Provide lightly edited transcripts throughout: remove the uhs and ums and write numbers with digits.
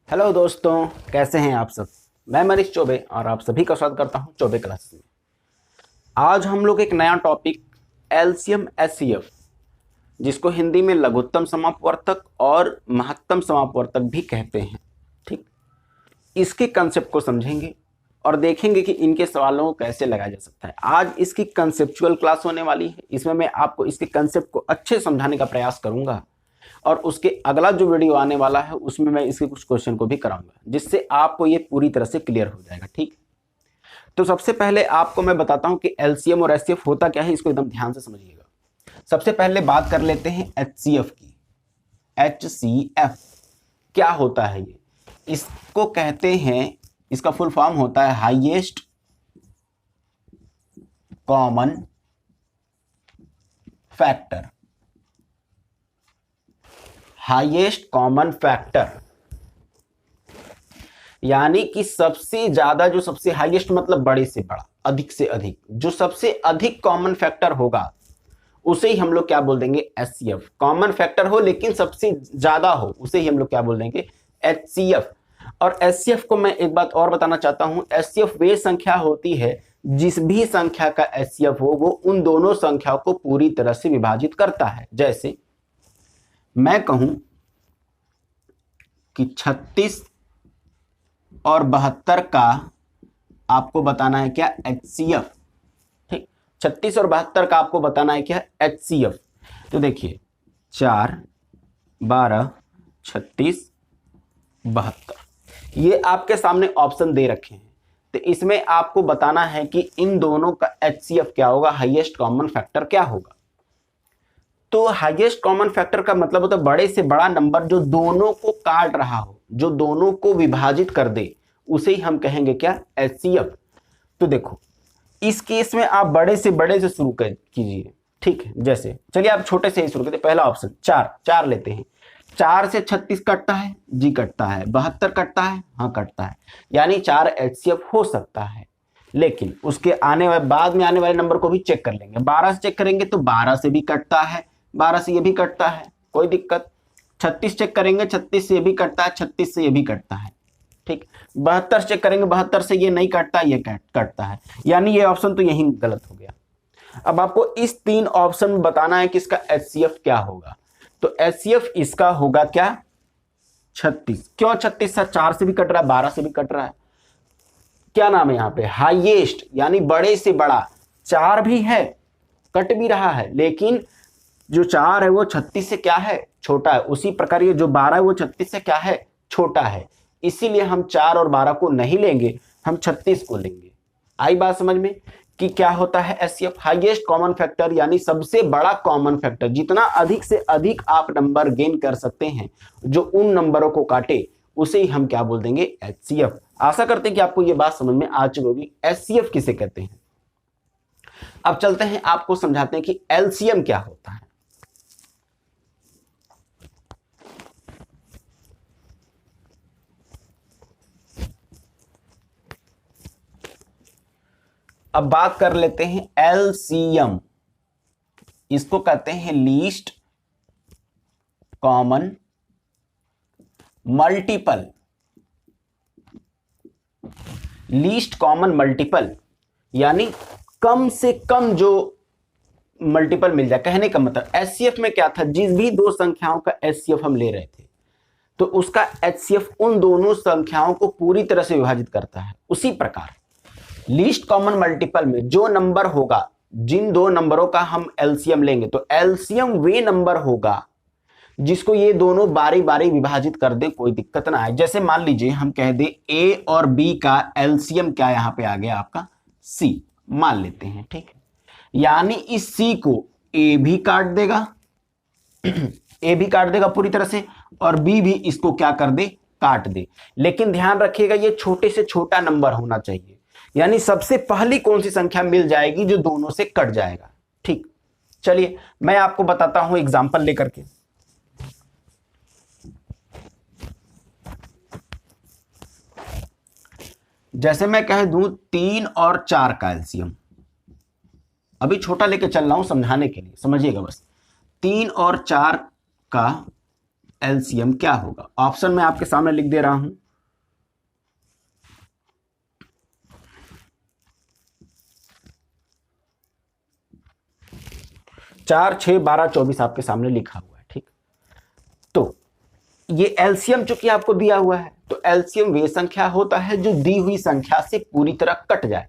Hello दोस्तों, कैसे हैं आप सब। मैं मनीष चौबे और आप सभी का स्वागत करता हूं चौबे क्लासेस में। आज हम लोग एक नया टॉपिक एलसीएम एचसीएफ, जिसको हिंदी में लघुत्तम समापवर्तक और महत्तम समापवर्तक भी कहते हैं, ठीक, इसके कंसेप्ट को समझेंगे और देखेंगे कि इनके सवालों को कैसे लगाया जा सकता है। आज इसकी कंसेप्चुअल क्लास होने वाली है। इसमें मैं आपको इसके कंसेप्ट को अच्छे समझाने का प्रयास करूंगा और उसके अगला जो वीडियो आने वाला है उसमें मैं इसके कुछ क्वेश्चन को भी कराऊंगा, जिससे आपको ये पूरी तरह से क्लियर हो जाएगा। ठीक, तो सबसे पहले आपको मैं बताता हूं कि एलसीएम और एचसीएफ होता क्या है, इसको एकदम ध्यान से समझिएगा। सबसे पहले बात कर लेते हैं एचसीएफ की। एचसीएफ क्या होता है? ये इसको कहते हैं, इसका फुल फॉर्म होता है highest common factor. Highest common factor यानी कि सबसे ज्यादा, जो सबसे हाईएस्ट मतलब बड़े से बड़ा, अधिक से अधिक, जो सबसे अधिक कॉमन फैक्टर होगा उसे ही हम लोग क्या बोल देंगे? एचसीएफ। कॉमन फैक्टर हो लेकिन सबसे ज्यादा हो उसे ही हम लोग क्या बोल देंगे? एचसीएफ। और एचसीएफ को मैं एक बात और बताना चाहता हूं, एचसीएफ वे संख्या होती है जिस भी संख्या का एचसीएफ हो वो उन दोनों संख्याओं को पूरी तरह से विभाजित करता है। जैसे मैं कहूं कि 36 और 72 का आपको बताना है क्या? एचसीएफ। ठीक, 36 और 72 का आपको बताना है क्या? एचसीएफ। तो देखिए 4, 12, 36, 72 ये आपके सामने ऑप्शन दे रखे हैं। तो इसमें आपको बताना है कि इन दोनों का एचसीएफ क्या होगा, हाईएस्ट कॉमन फैक्टर क्या होगा। तो हाईएस्ट कॉमन फैक्टर का मतलब होता है बड़े से बड़ा नंबर जो दोनों को काट रहा हो, जो दोनों को विभाजित कर दे, उसे ही हम कहेंगे क्या? एचसीएफ। तो देखो इस केस में आप बड़े से शुरू कीजिए। ठीक है, जैसे चलिए आप छोटे से ही शुरू करते। पहला ऑप्शन 4 लेते हैं। 4 से 36 कटता है जी, कटता है। 72 कटता है, हाँ कटता है। यानी 4 एचसीएफ हो सकता है। लेकिन उसके आने वाले बाद में आने वाले नंबर को भी चेक कर लेंगे। 12 से चेक करेंगे तो 12 से भी कटता है, 12 से ये भी कटता है, कोई दिक्कत। 36 चेक करेंगे, 36 से ये भी कटता है, 36 से ये भी कटता है। ठीक, 72 चेक करेंगे, 72 से ये नहीं कटता, ये कटता है। यानी ये ऑप्शन तो यही गलत हो गया। अब आपको इस 3 ऑप्शन में बताना है कि इसका एचसीएफ क्या होगा। तो एचसीएफ इसका होगा क्या? 36। क्यों 36? 4 से भी कट रहा है, 12 से भी कट रहा है। क्या नाम है यहाँ पे? हाईएस्ट, यानी बड़े से बड़ा। 4 भी है, कट भी रहा है, लेकिन जो 4 है वो 36 से क्या है? छोटा है। उसी प्रकार ये जो 12 है वो 36 से क्या है? छोटा है। इसीलिए हम 4 और 12 को नहीं लेंगे, हम 36 को लेंगे। आई बात समझ में कि क्या होता है एचसीएफ? हाईएस्ट कॉमन फैक्टर यानी सबसे बड़ा कॉमन फैक्टर। जितना अधिक से अधिक आप नंबर गेन कर सकते हैं जो उन नंबरों को काटे, उसे ही हम क्या बोल देंगे? एचसीएफ। आशा करते हैं कि आपको यह बात समझ में आ चुकी होगी एचसीएफ किसे कहते हैं। अब चलते हैं, आपको समझाते हैं कि एलसीएम क्या होता है। अब बात कर लेते हैं एलसीएम। इसको कहते हैं least common multiple. Least common multiple यानी कम से कम जो मल्टीपल मिल जाए। कहने का मतलब एचसीएफ में क्या था, जिस भी दो संख्याओं का एचसीएफ हम ले रहे थे तो उसका एचसीएफ उन दोनों संख्याओं को पूरी तरह से विभाजित करता है। उसी प्रकार लीस्ट कॉमन मल्टीपल में जो नंबर होगा, जिन दो नंबरों का हम एलसीएम लेंगे, तो एलसीएम वे नंबर होगा जिसको ये दोनों बारी बारी विभाजित कर दे, कोई दिक्कत ना आए। जैसे मान लीजिए हम कह दे ए और बी का एलसीएम क्या यहां पे आ गया आपका? सी मान लेते हैं। ठीक है, यानी इस सी को ए भी काट देगा ए भी काट देगा पूरी तरह से, और बी भी इसको क्या कर दे? काट दे। लेकिन ध्यान रखिएगा ये छोटे से छोटा नंबर होना चाहिए। यानी सबसे पहली कौन सी संख्या मिल जाएगी जो दोनों से कट जाएगा। ठीक, चलिए मैं आपको बताता हूं एग्जांपल लेकर के। जैसे मैं कह दूं 3 और 4 का एलसीएम, अभी छोटा लेके चल रहा हूं समझाने के लिए, समझिएगा बस। 3 और 4 का एलसीएम क्या होगा। ऑप्शन मैं आपके सामने लिख दे रहा हूं। 4, 6, 12, 24 आपके सामने लिखा हुआ है। ठीक, तो ये एलसीएम चूंकि आपको दिया हुआ है, तो एलसीएम वे संख्या होता है जो दी हुई संख्या से पूरी तरह कट जाए।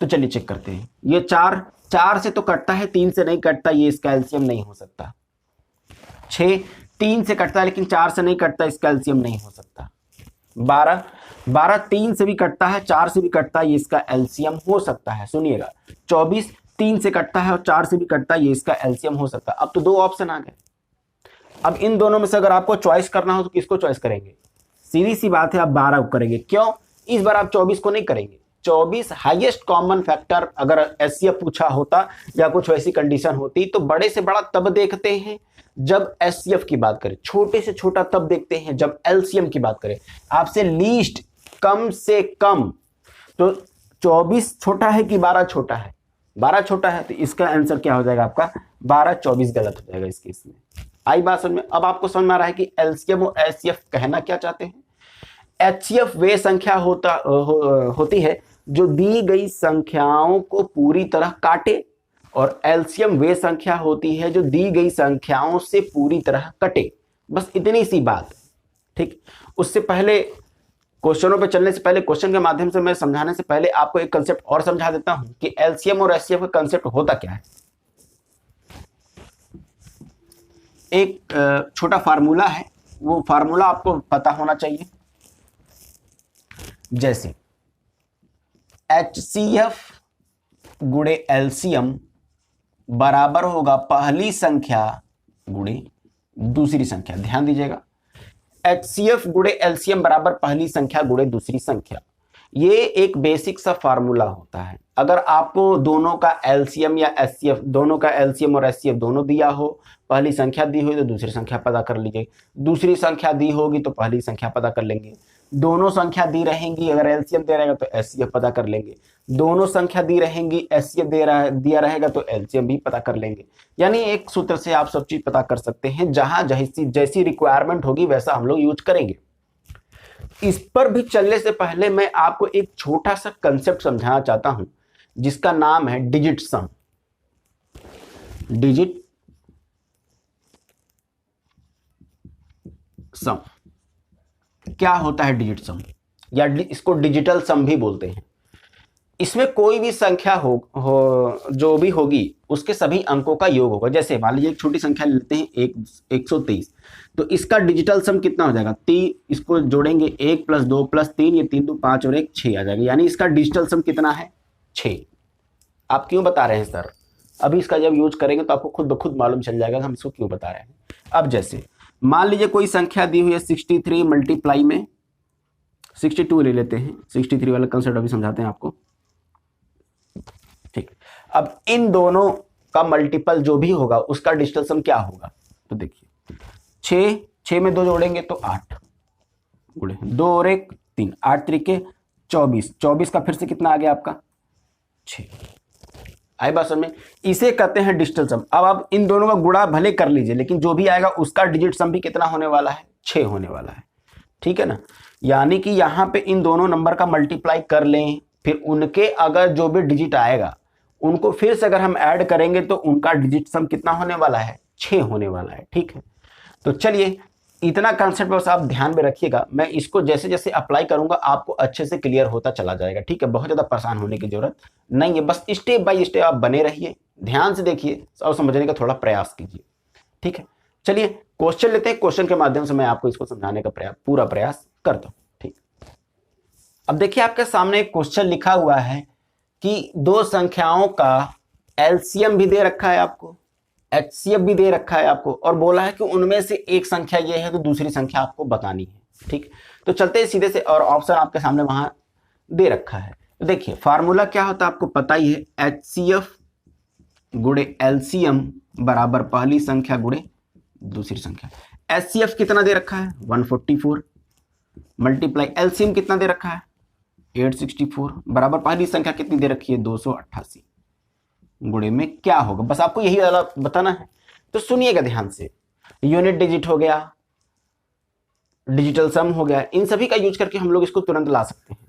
तो चलिए चेक करते हैं। ये 4 से तो कटता है, 3 से नहीं कटता, ये इसका एलसीएम नहीं हो सकता। 6 3 से कटता है लेकिन 4 से नहीं कटता, इसका एलसीएम नहीं हो सकता। 12 3 से भी कटता है, 4 से भी कटता है, ये इसका एलसीएम हो सकता है। सुनिएगा, 24 3 से कटता है और 4 से भी कटता है, ये इसका एलसीएम हो सकता है। अब तो 2 ऑप्शन आ गए। अब इन दोनों में से अगर आपको चॉइस करना हो तो किसको चॉइस करेंगे? सीधी सी बात है, आप 12 को करेंगे। क्यों? इस बार आप 24 को नहीं करेंगे। 24 हाईएस्ट कॉमन फैक्टर अगर एचसीएफ पूछा होता या कुछ वैसी कंडीशन होती तो बड़े से बड़ा तब देखते हैं जब एचसीएफ की बात करें, छोटे से छोटा तब देखते हैं जब एलसीएम की बात करें। आपसे लीस्ट, कम से कम। तो 24 छोटा है कि 12 छोटा है? 12 छोटा है, तो इसका आंसर क्या हो जाएगा आपका? 12 24 गलत हो जाएगा इस केस में। आई बात समझ में? अब आपको समझ में आ रहा है कि एलसीएम और एचसीएफ कहना क्या चाहते हैं। एचसीएफ वे संख्या होती है जो दी गई संख्याओं को पूरी तरह काटे, और एलसीएम वे संख्या होती है जो दी गई संख्याओं से पूरी तरह कटे। बस इतनी सी बात। ठीक, उससे पहले क्वेश्चनों पे चलने से पहले, क्वेश्चन के माध्यम से मैं समझाने से पहले आपको एक कंसेप्ट और समझा देता हूं कि एलसीएम और एचसीएफ का कंसेप्ट होता क्या है। एक छोटा फार्मूला है, वो फार्मूला आपको पता होना चाहिए। जैसे एचसीएफ गुणे एलसीएम बराबर होगा पहली संख्या गुणे दूसरी संख्या। ध्यान दीजिएगा, एचसीएफ गुणे एलसीएम बराबर पहली संख्या गुणे दूसरी संख्या। ये एक बेसिक सा फार्मूला होता है। अगर आपको दोनों का एलसीएम या एचसीएफ, दोनों का एलसीएम और एचसीएफ दोनों दिया हो, पहली संख्या दी हुई तो दूसरी संख्या पता कर लीजिए, दूसरी संख्या दी होगी तो पहली संख्या पता कर लेंगे, दोनों संख्या दी रहेंगी, अगर एलसीएम दे रहेगा तो एचसीएफ पता कर लेंगे, दोनों संख्या दी रहेंगी, एचसीएफ दिया रहेगा तो एलसीएम भी पता कर लेंगे। यानी एक सूत्र से आप सब चीज पता कर सकते हैं। जहां जैसी रिक्वायरमेंट होगी वैसा हम लोग यूज करेंगे। इस पर भी चलने से पहले मैं आपको एक छोटा सा कंसेप्ट समझाना चाहता हूं जिसका नाम है डिजिट सम। डिजिट सम क्या होता है? डिजिट सम या इसको डिजिटल सम भी बोलते हैं। इसमें कोई भी संख्या हो जो भी होगी उसके सभी अंकों का योग होगा। जैसे मान लीजिए एक छोटी संख्या लेते हैं 123, तो इसका डिजिटल सम कितना हो जाएगा? 3, इसको जोड़ेंगे 1 + 2 + 3, ये 3 2 5 और 1 6 आ जाएगा। यानी इसका डिजिटल सम कितना है? 6। आप क्यों बता रहे हैं सर? अभी इसका जब यूज करेंगे तो आपको खुद ब खुद मालूम चल जाएगा हम इसको क्यों बता रहे हैं। अब जैसे मान लीजिए कोई संख्या दी हुई है 63 मल्टीप्लाई में 62 ले लेते हैं। 63 वाला कंसेप्ट अभी समझाते हैं आपको। ठीक, अब इन दोनों का मल्टीपल जो भी होगा उसका डिजिटल सम क्या होगा? तो देखिए 6 में 2 जोड़ेंगे तो 8 गुणे 2 और 1 3, 8 त्रिके 24, 24 का फिर से कितना आ गया आपका? 6। आई बात समझ में? इसे कहते हैं डिजिटल सम। अब आप इन दोनों का गुणा भले कर लीजिए लेकिन जो भी आएगा उसका डिजिट सम भी कितना होने वाला है? 6 होने वाला है। ठीक है ना? यानी कि यहां पे इन दोनों नंबर का मल्टीप्लाई कर लें, फिर उनके अगर जो भी डिजिट आएगा उनको फिर से अगर हम ऐड करेंगे तो उनका डिजिट सम कितना होने वाला है? 6 होने वाला है। ठीक है, तो चलिए इतना कंसेप्ट बस आप ध्यान में रखिएगा। मैं इसको जैसे जैसे अप्लाई करूंगा आपको अच्छे से क्लियर होता चला जाएगा। ठीक है, बहुत ज्यादा परेशान होने की जरूरत नहीं है। बस स्टेप बाय स्टेप आप बने रहिए, ध्यान से देखिए और समझने का थोड़ा प्रयास कीजिए। ठीक है, चलिए क्वेश्चन लेते हैं। क्वेश्चन के माध्यम से मैं आपको इसको समझाने का पूरा प्रयास करता हूं। ठीक, अब देखिए आपके सामने एक क्वेश्चन लिखा हुआ है कि दो संख्याओं का एलसीएम भी दे रखा है आपको, एचसीएफ भी दे रखा है आपको, और बोला है कि उनमें से एक संख्या ये है तो दूसरी संख्या आपको बतानी है। ठीक, तो चलते हैं सीधे से, और ऑप्शन आपके सामने वहां दे रखा है। तो देखिए फार्मूला क्या होता है आपको पता ही है, एचसीएफ गुणे एलसीएम बराबर पहली संख्या गुणे दूसरी संख्या। एचसीएफ कितना दे रखा है? 144 मल्टीप्लाई एलसीएम कितना दे रखा है? 864 बराबर पहली संख्या कितनी दे रखी है? 288 गुणे में क्या होगा? बस आपको यही वाला बताना है। तो सुनिएगा ध्यान से। यूनिट डिजिट हो गया, डिजिटल सम हो गया, इन सभी का यूज करके हम लोग इसको तुरंत ला सकते हैं।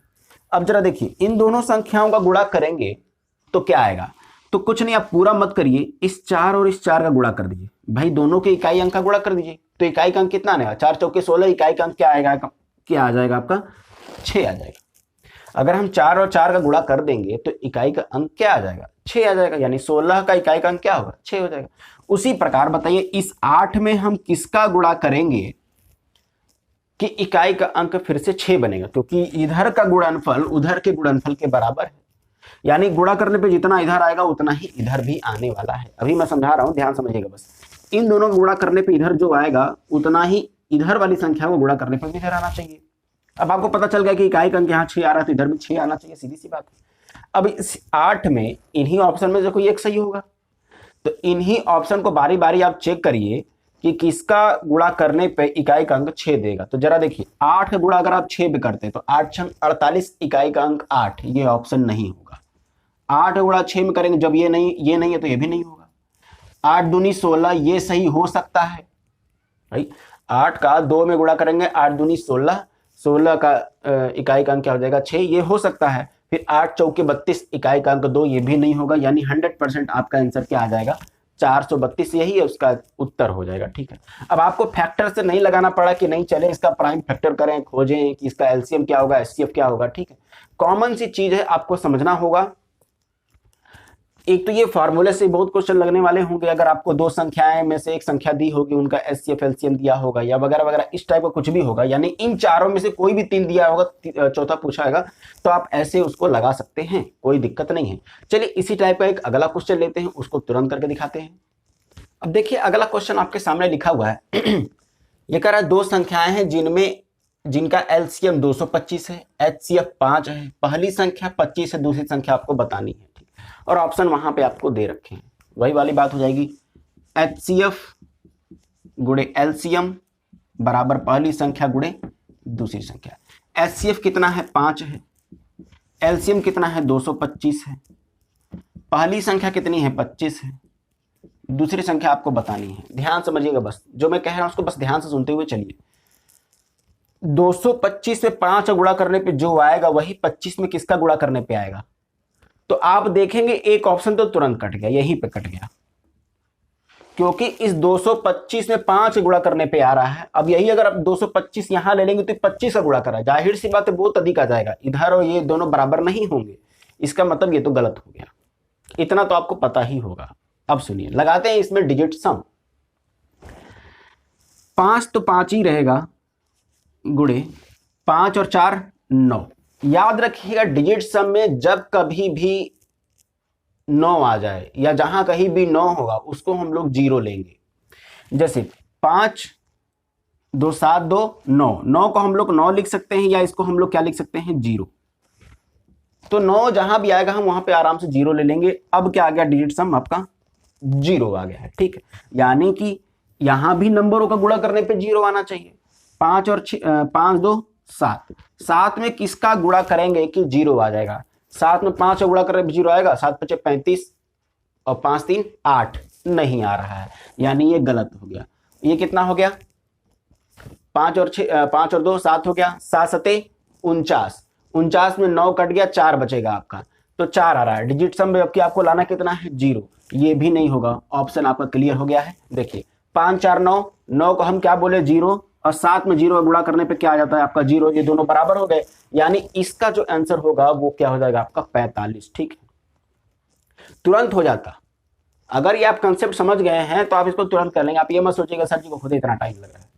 अब जरा देखिए, इन दोनों संख्याओं का गुणा करेंगे तो क्या आएगा, तो कुछ नहीं, आप पूरा मत करिए, इस 4 और इस 4 का गुणा कर दीजिए भाई, दोनों के इकाई अंक का गुणा कर दीजिए, तो इकाई का अंक कितना आएगा, 4 चौके 16, इकाई का अंक क्या आएगा, क्या आ जाएगा आपका 6 आ जाएगा। अगर हम 4 और 4 का गुणा कर देंगे तो इकाई का अंक क्या आ जाएगा, 6 आ जाएगा, यानी 16 का इकाई का अंक क्या होगा, 6 हो जाएगा। उसी प्रकार बताइए इस 8 में हम किसका गुणा करेंगे कि इकाई का अंक फिर से 6 बनेगा, क्योंकि इधर का गुणनफल उधर के गुणनफल के बराबर है, यानी गुणा करने पे जितना इधर आएगा उतना ही इधर भी आने वाला है। अभी मैं समझा रहा हूं, ध्यान समझिएगा बस, इन दोनों को गुणा करने पे इधर जो आएगा उतना ही इधर वाली संख्या को गुणा करने पर भी इधर आना चाहिए। अब आपको पता चल गया कि इकाई का अंक यहाँ 6 आ रहा है तो इधर भी 6 आना चाहिए, सीधी सी बात है। अब इस 8 में इन्हीं ऑप्शन में से कोई एक सही होगा, तो इन्हीं ऑप्शन को बारी बारी आप चेक करिए कि किसका गुणा करने पे इकाई का अंक 6 देगा। तो जरा देखिए, 8 का गुणा अगर आप 6 पे करते हैं तो 8 छंग 48, इकाई का अंक 8, ये ऑप्शन नहीं होगा। 8 गुणा 6 में करेंगे, जब ये नहीं है तो ये भी नहीं होगा। 8 दूनी 16, ये सही हो सकता है भाई, 8 का 2 में गुणा करेंगे, 8 दूनी 16, 16 का इकाई का अंक क्या हो जाएगा 6, ये हो सकता है। फिर 8 चौके 32, इकाई का अंक 2, ये भी नहीं होगा, यानी 100% आपका आंसर क्या आ जाएगा 432, यही है उसका उत्तर हो जाएगा। ठीक है, अब आपको फैक्टर से नहीं लगाना पड़ा कि नहीं चले इसका प्राइम फैक्टर करें, खोजें कि इसका एलसीएम क्या होगा, एचसीएफ क्या होगा। ठीक है, कॉमन सी चीज है, आपको समझना होगा। एक तो ये फार्मूले से बहुत क्वेश्चन लगने वाले होंगे, अगर आपको दो संख्याएं में से एक संख्या दी होगी, उनका एचसीएफ एलसीएम दिया होगा या वगैरह वगैरह, इस टाइप का कुछ भी होगा, यानी इन चारों में से कोई भी 3 दिया होगा, चौथा पूछा होगा, तो आप ऐसे उसको लगा सकते हैं, कोई दिक्कत नहीं है। चलिए इसी टाइप का एक अगला क्वेश्चन लेते हैं, उसको तुरंत करके दिखाते हैं। अब देखिए अगला क्वेश्चन आपके सामने लिखा हुआ है ये कह रहा है दो संख्याएं हैं जिनका एलसीएम 225 है, एचसीएफ 5 है, पहली संख्या 25 है, दूसरी संख्या आपको बतानी है। ठीक, और ऑप्शन वहां पे आपको दे रखे हैं, वही वाली बात हो जाएगी, एचसीएफ गुणे एलसीएम बराबर पहली संख्या गुणे दूसरी संख्या। एचसीएफ कितना है 5 है, एलसीएम कितना है 225 है, पहली संख्या कितनी है 25 है, दूसरी संख्या आपको बतानी है। ध्यान समझिएगा बस, जो मैं कह रहा हूं उसको बस ध्यान से सुनते हुए चलिए। 225 से 5 गुणा करने पे जो आएगा वही 25 में किसका गुणा करने पे आएगा, तो आप देखेंगे एक ऑप्शन तो तुरंत कट गया, यहीं पे कट गया, क्योंकि इस 225 में 5 गुणा करने पे आ रहा है। अब यही अगर आप 225 यहां ले लेंगे तो 25 का गुणा कर रहा है, जाहिर सी बात है बहुत अधिक आ जाएगा, इधर और ये दोनों बराबर नहीं होंगे, इसका मतलब ये तो गलत हो गया, इतना तो आपको पता ही होगा। अब सुनिए, लगाते हैं इसमें डिजिट सम, 5 तो 5 ही रहेगा, गुणे 5 और 4 9। याद रखिएगा डिजिट सम में जब कभी भी 9 आ जाए या जहां कहीं भी 9 होगा उसको हम लोग 0 लेंगे। जैसे 5 2 7 2 9, 9 को हम लोग 9 लिख सकते हैं या इसको हम लोग क्या लिख सकते हैं 0, तो 9 जहां भी आएगा हम वहां पे आराम से 0 ले लेंगे। अब क्या आ गया डिजिट सम आपका 0 आ गया है। ठीक है, यानी कि यहां भी नंबरों का गुणा करने पे 0 आना चाहिए। 5 और 5 2 7, 7 में किसका गुणा करेंगे कि 0 आ जाएगा, 7 में 5 का गुणा करने पे 0 आएगा, 7 5 35 और 5 3 8, नहीं आ रहा है, यानी ये गलत हो गया। ये कितना हो गया 5 और 2 7 हो गया, 7 7 49, 49 में 9 कट गया, 4 बचेगा आपका, तो 4 आ रहा है। डिजिट सम में आपको लाना कितना है 0, ये भी नहीं होगा, ऑप्शन आपका क्लियर हो गया है। देखिए 5 4 9, 9 को हम क्या बोले 0 और 7 में 0 गुणा करने पे क्या आ जाता है आपका 0, ये दोनों बराबर हो गए, यानी इसका जो आंसर होगा वो क्या हो जाएगा आपका 45। ठीक है, तुरंत हो जाता। अगर ये आप कंसेप्ट समझ गए हैं तो आप इसको तुरंत कर लेंगे, आप ये मत सोचिएगा सर जी को खुद इतना टाइम लग रहा है,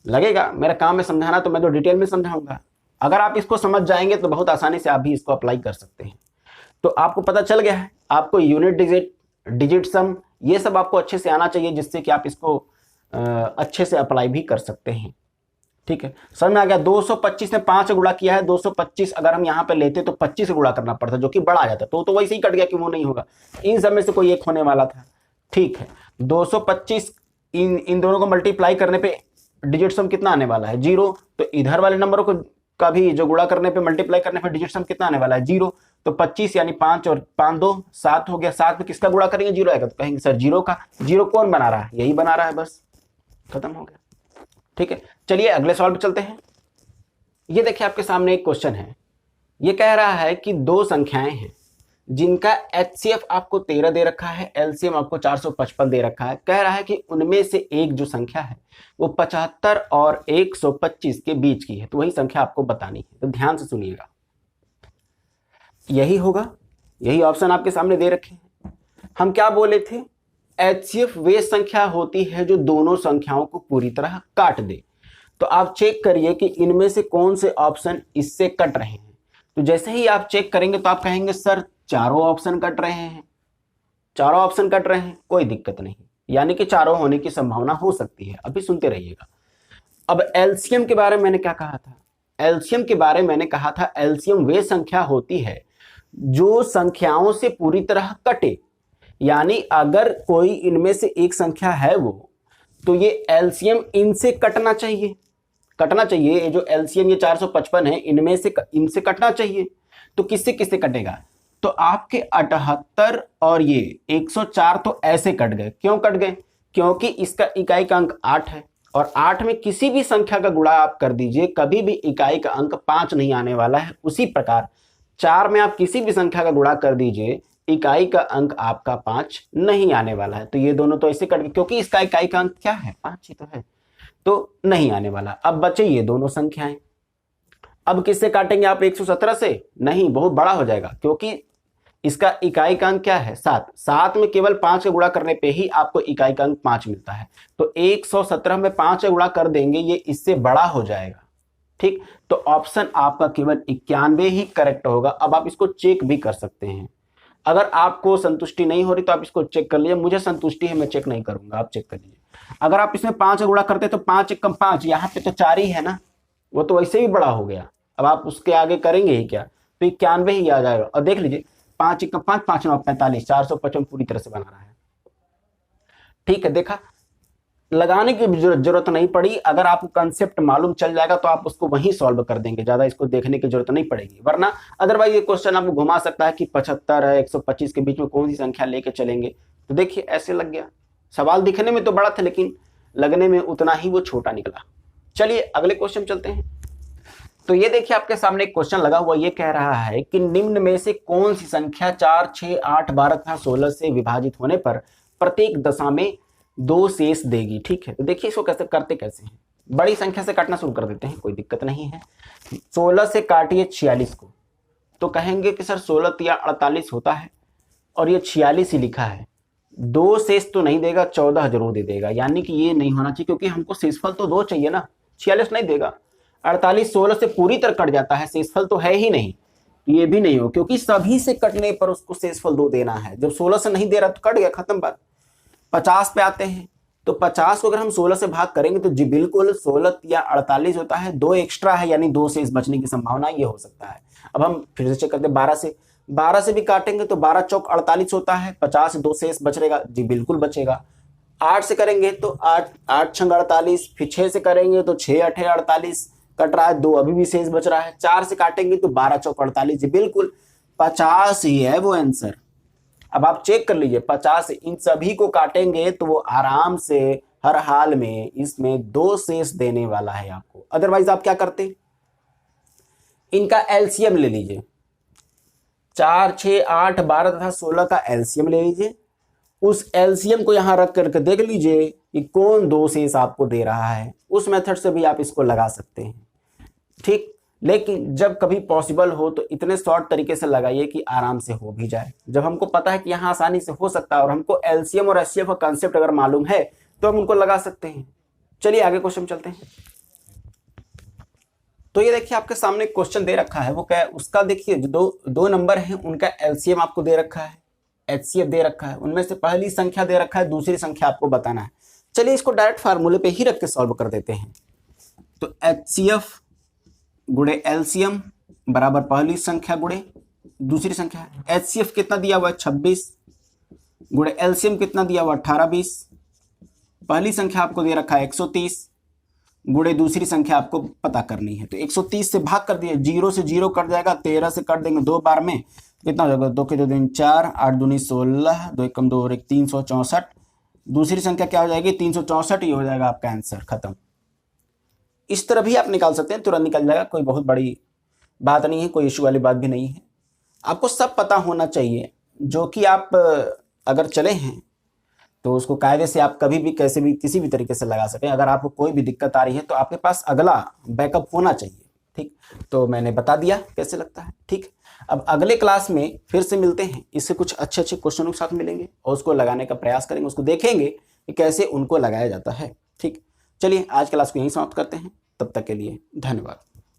लगेगा, मेरा काम है समझाना, तो मैं तो डिटेल में समझाऊंगा। अगर आप इसको समझ जाएंगे तो बहुत आसानी से आप भी इसको अप्लाई कर सकते हैं। तो आपको पता चल गया है, आपको यूनिट डिजिट सम ये सब आपको अच्छे से आना चाहिए, जिससे कि आप इसको अच्छे से अप्लाई भी कर सकते हैं। ठीक है, समझ में आ गया। 225 ने 5 गुणा किया है, 225 अगर हम यहाँ पे लेते तो 25 से गुणा करना पड़ता, जो कि बड़ा आ जाता, तो वैसे ही कट गया कि वो नहीं होगा, इन सब में से कोई एक होने वाला था। ठीक है, 225 इन दोनों को मल्टीप्लाई करने पे डिजिट सम कितना आने वाला है 0, तो इधर वाले नंबरों को का भी जो गुणा करने पे मल्टीप्लाई करने पे डिजिट सम कितना आने वाला है 0, तो 25 यानी 5 और 5 2 7 हो गया, 7 में किसका गुणा करेंगे 0 आएगा, तो कहेंगे सर 0 का, 0 कौन बना रहा है, यही बना रहा है, बस खत्म हो गया। ठीक है, चलिए अगले सवाल पे चलते हैं। ये देखिए आपके सामने एक क्वेश्चन है, ये कह रहा है कि दो संख्याएं हैं जिनका HCF आपको 13 दे रखा है, LCM आपको 455 दे रखा है। कह रहा है कि उनमें से एक जो संख्या है वो 75 और 125 के बीच की है, तो वही संख्या आपको बतानी है। तो ध्यान से सुनिएगा, यही होगा, यही ऑप्शन आपके सामने दे रखे हैं। हम क्या बोले थे, HCF वे संख्या होती है जो दोनों संख्याओं को पूरी तरह काट दे। तो आप चेक करिए कि इनमें से कौन से ऑप्शन इससे कट रहे हैं। तो जैसे ही आप चेक करेंगे तो आप कहेंगे सर चारों ऑप्शन कट रहे हैं, चारों ऑप्शन कट रहे हैं, कोई दिक्कत नहीं, यानी कि चारों होने की संभावना हो सकती है। अभी सुनते रहिएगा। अब एलसीएम के बारे में मैंने क्या कहा था, एलसीएम के बारे में मैंने कहा था एलसीएम वे संख्या होती है जो संख्याओं से पूरी तरह कटे, यानी अगर कोई इनमें से एक संख्या है वो, तो ये एलसीएम इनसे कटना चाहिए, कटना चाहिए। ये जो एलसीएम ये 455 है, इनमें से इनसे कटना चाहिए। तो किससे किससे कटेगा, तो आपके 78 और ये 104 तो ऐसे कट गए। क्यों कट गए, क्योंकि इसका इकाई का अंक 8 है और 8 में किसी भी संख्या का गुणा आप कर दीजिए, कभी भी इकाई का अंक 5 नहीं आने वाला है। उसी प्रकार 4 में आप किसी भी संख्या का गुणा कर दीजिए, इकाई का अंक आपका 5 नहीं आने वाला है। तो ये दोनों तो ऐसे कट गए, क्योंकि इसका इकाई का अंक क्या है, 5 ही तो है, तो नहीं आने वाला। अब बचे ये दोनों संख्याएं। अब किससे काटेंगे आप, 117 से नहीं, बहुत बड़ा हो जाएगा, क्योंकि इसका इकाई का अंक क्या है, 7। 7 में केवल 5 का गुणा करने पे ही आपको इकाई का अंक 5 मिलता है। तो 117 में 5 का गुणा कर देंगे, ये इससे बड़ा हो जाएगा। ठीक, तो ऑप्शन आपका केवल 91 ही करेक्ट होगा। अब आप इसको चेक भी कर सकते हैं। अगर आपको संतुष्टि नहीं हो रही तो आप इसको चेक कर लीजिए। मुझे संतुष्टि है, मैं चेक नहीं करूंगा, आप चेक कर लीजिए। अगर आप इसमें 5 का गुणा करते तो 5 1 5, यहाँ पे तो 4 ही है ना, वो तो वैसे भी बड़ा हो गया। अब आप उसके आगे करेंगे ही क्या, तो 91 ही आ जाएगा। और देख लीजिए 5 1 5, 5 9 45, 455 पूरी तरह से बना रहा है। ठीक है, देखा, लगाने की जरूरत नहीं पड़ी। अगर आपको कंसेप्ट मालूम चल जाएगा तो आप उसको वहीं सॉल्व कर देंगे, ज्यादा इसको देखने की जरूरत नहीं पड़ेगी। वरना अदरवाइज ये क्वेश्चन आपको घुमा सकता है कि 75 है 125 के बीच में कौन सी संख्या लेके चलेंगे। तो देखिए ऐसे लग गया, सवाल दिखने में तो बड़ा था लेकिन लगने में उतना ही वो छोटा निकला। चलिए अगले क्वेश्चन चलते हैं। तो ये देखिए आपके सामने एक क्वेश्चन लगा हुआ, ये कह रहा है कि निम्न में से कौन सी संख्या 4 6 8 12 तथा 16 से विभाजित होने पर प्रत्येक दशा में 2 शेष देगी। ठीक है, तो देखिए इसको कैसे करते कैसे हैं। बड़ी संख्या से काटना शुरू कर देते हैं, कोई दिक्कत नहीं है। 16 से काटिए 46 को, तो कहेंगे कि सर 16 या 48 होता है और ये 46 ही लिखा है, 2 शेष तो नहीं देगा, 14 जरूर दे देगा। यानी कि ये नहीं होना चाहिए, क्योंकि हमको शेषफल तो 2 चाहिए ना, 46 नहीं देगा। 48 16 से पूरी तरह कट जाता है, शेषफल तो है ही नहीं, ये भी नहीं हो, क्योंकि सभी से कटने पर उसको शेषफल 2 देना है। जब 16 से नहीं दे रहा तो कट गया, खत्म बात। 50 पे आते हैं, तो 50 को अगर हम 16 से भाग करेंगे तो जी बिल्कुल 16 या 48 होता है, 2 एक्स्ट्रा है यानी 2 शेष बचने की संभावना ये हो सकता है। अब हम फिर से चेक करते हैं 12 से भी काटेंगे तो 12 चौक 48 होता है, 50 से 2 शेष बचेगा, जी बिल्कुल बचेगा। 8 से करेंगे तो 8 छंग 48, फिर 6 से करेंगे तो 6 8 48 कट रहा है, 2 अभी भी शेष बच रहा है। 4 से काटेंगे तो 12 चौक 48, जी बिल्कुल 50 ही है वो आंसर। अब आप चेक कर लीजिए, 50 इन सभी को काटेंगे तो वो आराम से हर हाल में इसमें 2 शेष देने वाला है आपको। अदरवाइज आप क्या करते, इनका एलसीएम ले लीजिए, 4 6 8 12 तथा 16 का एलसीएम ले लीजिए। उस एलसीएम को यहां रख करके देख लीजिए कि कौन 2 शेष आपको दे रहा है। उस मेथड से भी आप इसको लगा सकते हैं। ठीक, लेकिन जब कभी पॉसिबल हो तो इतने शॉर्ट तरीके से लगाइए कि आराम से हो भी जाए। जब हमको पता है कि यहाँ आसानी से हो सकता है और हमको एलसीएम और एचसीएफ का कंसेप्ट अगर मालूम है तो हम उनको लगा सकते हैं। चलिए आगे क्वेश्चन चलते हैं। तो ये देखिए आपके सामने क्वेश्चन दे रखा है, वो क्या है उसका, देखिए जो दो नंबर है उनका एलसीएम आपको दे रखा है, एचसीएफ दे रखा है, उनमें से पहली संख्या दे रखा है, दूसरी संख्या आपको बताना है। चलिए इसको डायरेक्ट फार्मूले पे ही रख के सॉल्व कर देते हैं। तो एचसीएफ गुणे एलसीएम बराबर पहली संख्या गुणे दूसरी संख्या। एचसीएफ कितना दिया हुआ है 26 गुणे एलसीएम कितना दिया हुआ 18 20। पहली संख्या आपको दे रखा है 130 गुणे दूसरी संख्या आपको पता करनी है। तो 130 से भाग कर दिए, 0 से 0 कट जाएगा, 13 से कट देंगे 2 बार में, कितना हो जाएगा 2 के 2 दिन 4, 8 दूनी 16, 2 एकम 2 और 1 364। दूसरी संख्या क्या हो जाएगी 364 ही हो जाएगा आपका आंसर, खत्म। इस तरह भी आप निकाल सकते हैं, तुरंत निकल जाएगा, कोई बहुत बड़ी बात नहीं है, कोई इशू वाली बात भी नहीं है। आपको सब पता होना चाहिए, जो कि आप अगर चले हैं तो उसको कायदे से आप कभी भी कैसे भी किसी भी तरीके से लगा सकें। अगर आपको कोई भी दिक्कत आ रही है तो आपके पास अगला बैकअप होना चाहिए। ठीक, तो मैंने बता दिया कैसे लगता है। ठीक, अब अगले क्लास में फिर से मिलते हैं, इससे कुछ अच्छे अच्छे क्वेश्चनों के साथ मिलेंगे और उसको लगाने का प्रयास करेंगे, उसको देखेंगे कि कैसे उनको लगाया जाता है। ठीक, चलिए आज क्लास को यहीं समाप्त करते हैं, तब तक के लिए धन्यवाद।